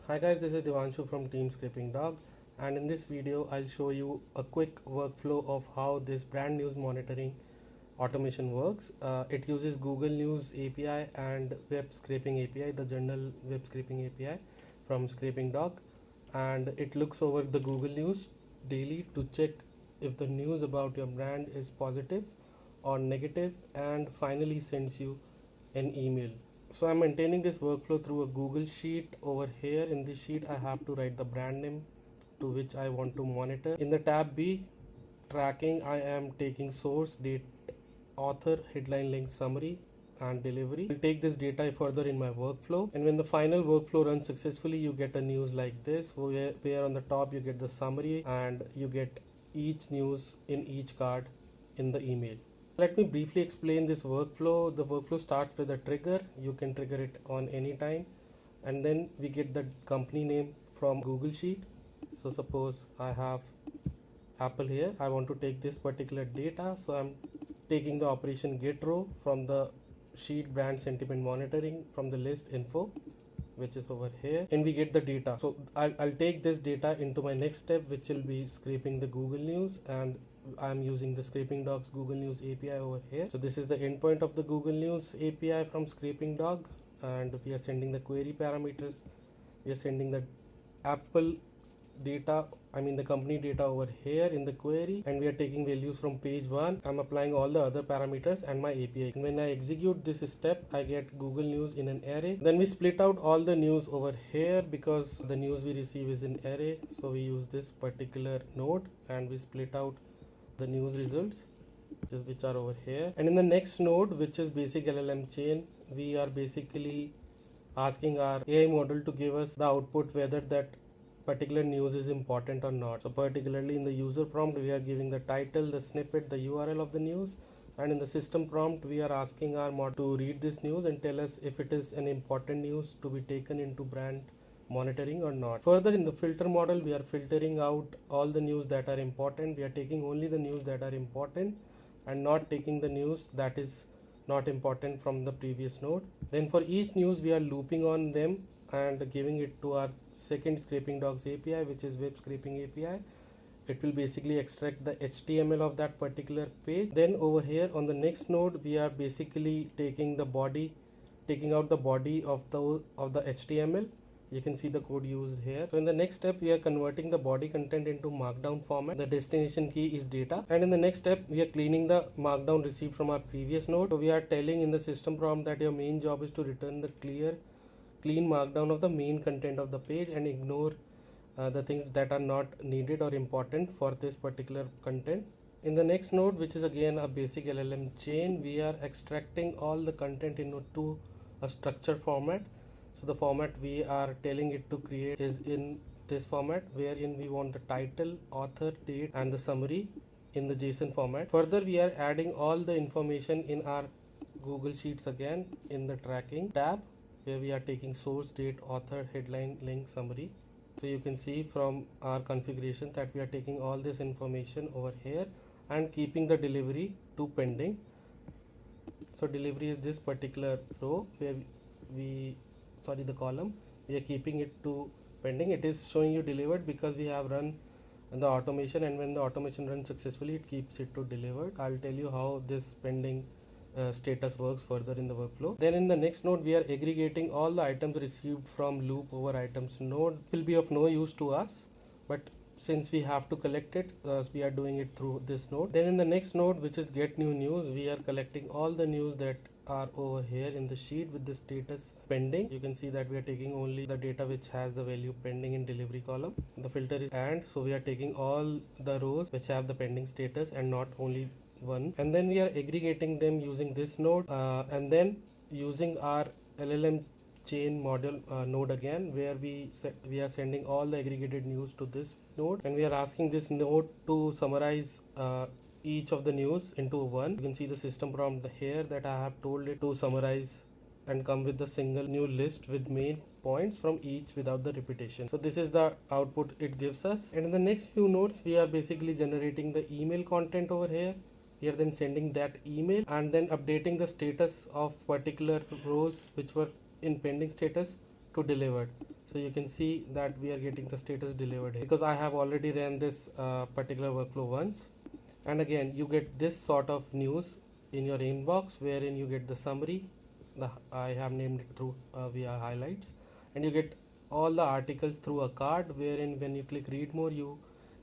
Hi guys, this is Divanshu from team Scrapingdog, and in this video I'll show you a quick workflow of how this brand news monitoring automation works. It uses Google News API and web scraping API, the general web scraping API from Scrapingdog, and it looks over the Google News daily to check if the news about your brand is positive or negative, and finally sends you an email. So I'm maintaining this workflow through a Google sheet. Over here in this sheet I have to write the brand name to which I want to monitor. In the tab B, tracking, I am taking source, date, author, headline, link, summary and delivery. I'll take this data further in my workflow, and when the final workflow runs successfully, you get a news like this where on the top you get the summary and you get each news in each card in the email. Let me briefly explain this workflow. The workflow starts with a trigger. You can trigger it on any time, and then we get the company name from Google Sheet. So suppose I have Apple here. I want to take this particular data, so I'm taking the operation get row from the sheet brand sentiment monitoring from the list info, which is over here, and we get the data. So I'll take this data into my next step, which will be scraping the Google News, and I'm using the Scrapingdog's Google News API over here. So this is the endpoint of the Google News API from Scrapingdog, and we are sending the query parameters. We are sending the Apple data, the company data over here in the query, and we are taking values from page 1. I'm applying all the other parameters and my API. And when I execute this step, I get Google News in an array. Then we split out all the news over here because the news we receive is in array. So we use this particular node and we split out the news results which are over here. And in the next node, which is basic LLM chain, we are basically asking our AI model to give us the output whether that particular news is important or not. So particularly in the user prompt, we are giving the title, the snippet, the URL of the news, and in the system prompt we are asking our model to read this news and tell us if it is an important news to be taken into brand monitoring or not. Further, in the filter model, we are filtering out all the news that are important. We are taking only the news that are important and not taking the news that is not important from the previous node. Then for each news we are looping on them and giving it to our second Scrapingdog's API, which is web scraping API. It will basically extract the HTML of that particular page. Then over here on the next node, we are basically taking out the body of the HTML. You can see the code used here. So in the next step, we are converting the body content into markdown format. The destination key is data, and in the next step we are cleaning the markdown received from our previous node. So we are telling in the system prompt that your main job is to return the clean markdown of the main content of the page and ignore the things that are not needed or important for this particular content. In the next node, which is again a basic LLM chain, we are extracting all the content into a structured format. So the format we are telling it to create is in this format, wherein we want the title, author, date and the summary in the JSON format. Further, we are adding all the information in our Google Sheets again in the tracking tab, where we are taking source, date, author, headline, link, summary. So you can see from our configuration that we are taking all this information over here and keeping the delivery to pending. So delivery is this particular row where the column, we are keeping it to pending. It is showing you delivered because we have run the automation, and when the automation runs successfully, it keeps it to delivered. I'll tell you how this pending status works further in the workflow. Then in the next node, we are aggregating all the items received from loop over items node. It will be of no use to us, but since we have to collect it, we are doing it through this node. Then in the next node, which is get new news, we are collecting all the news that are over here in the sheet with the status pending. You can see that we are taking only the data which has the value pending in delivery column. The filter is and, so we are taking all the rows which have the pending status and not only one, and then we are aggregating them using this node, and then using our LLM chain model node again, where we are sending all the aggregated news to this node, and we are asking this node to summarize each of the news into one. You can see the system prompt here that I have told it to summarize and come with a single new list with main points from each without the repetition. So this is the output it gives us. And in the next few nodes, we are basically generating the email content over here. We are then sending that email and then updating the status of particular rows which were in pending status to delivered. So you can see that we are getting the status delivered here because I have already ran this particular workflow once. And again, you get this sort of news in your inbox wherein you get the summary. I have named it through via highlights, and you get all the articles through a card wherein when you click read more you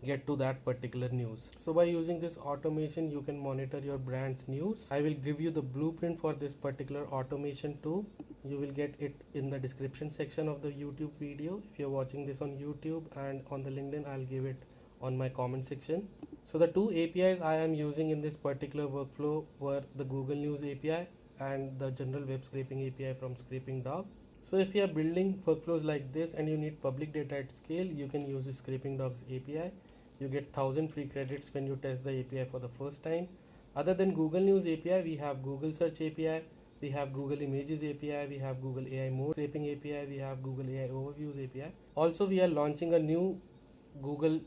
get to that particular news. So by using this automation you can monitor your brand's news. I will give you the blueprint for this particular automation too. You will get it in the description section of the YouTube video if you're watching this on YouTube, and on the LinkedIn I'll give it on my comment section. So the two APIs I am using in this particular workflow were the Google News API and the general web scraping API from Scrapingdog. So if you are building workflows like this and you need public data at scale, you can use the Scrapingdog's API. You get 1000 free credits when you test the API for the first time. Other than Google News API, we have Google Search API, we have Google Images API, we have Google AI Mode Scraping API, we have Google AI Overviews API. Also, we are launching a new Google,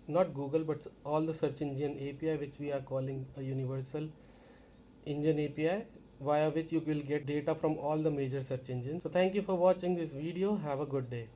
not Google, but all the search engine API, which we are calling a Universal Engine API, via which you will get data from all the major search engines. So thank you for watching this video. Have a good day.